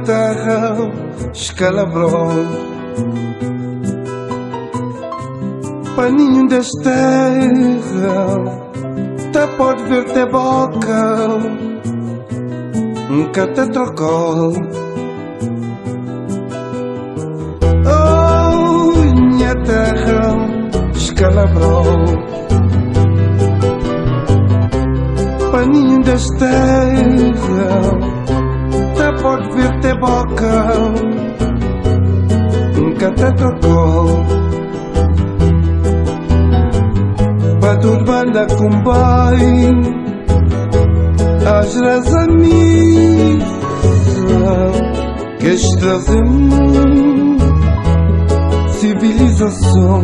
terra escalabrou, paninho das terras, tá pode ver te boca, nunca te trocou. Oh, minha terra escalabrou, paninho das terras, tá pode ver te boca, nunca te trocou. Tudo banda com bem, as razões que trazem civilização,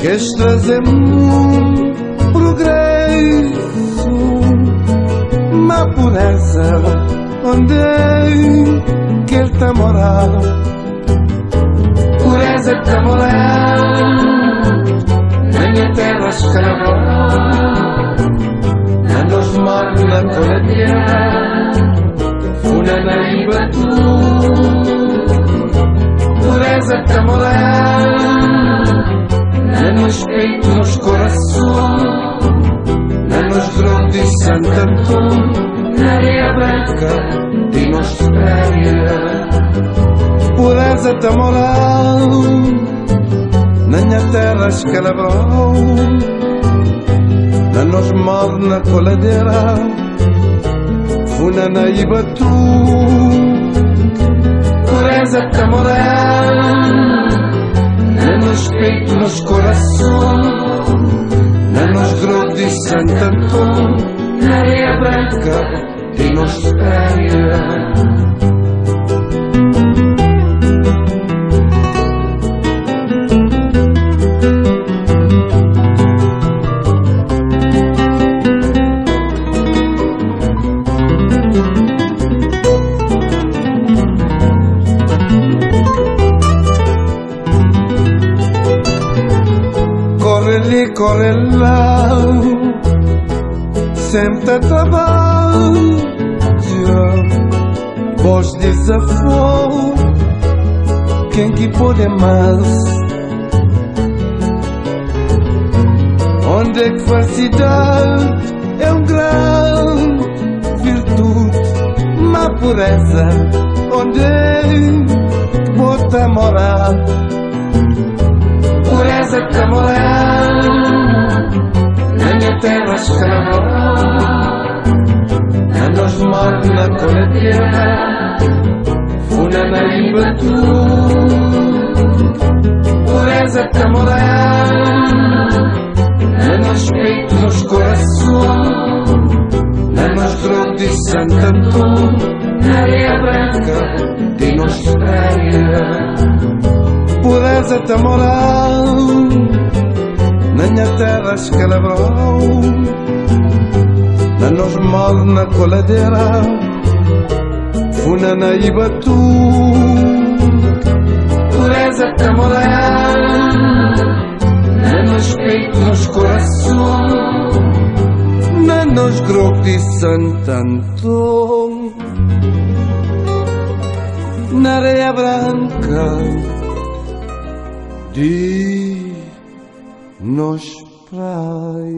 que trazem progresso, uma pureza onde quer te morar. Pureza de morar na minha terra escrava, na nos morre na coladeira, funa na Ibatu. Pureza de morar na nos peito, nos coração, na nos grão de Santo Antônio, na areia branca de nossa praia. Pureza de moral na minha terra escalabrou, na nos morre na coladeira, funa na Ibatu. Pureza de moral na nos peito, nos coração, na nos grão de Santo Antônio, na areia branca de nossa praia. Corre lá, sempre trabalho, voz desafio, quem que pode mais? Onde é que felicidade é um grande virtude, uma pureza, onde é que bota morar? Pureza de morar na minha terra escrava, na nos morre na coladeira, funa na Ibatu. Pureza de morar na nos peito, nos coração, na nos grão de Santo Antônio, na areia branca de nossa praia. Pureza de moral na minha terra escalabrou, na nos morre na coladeira, funa na Ibatu. Pureza de moral na nos peito, nos coração, na nos grão de Santo Antônio, na areia branca de nos praia.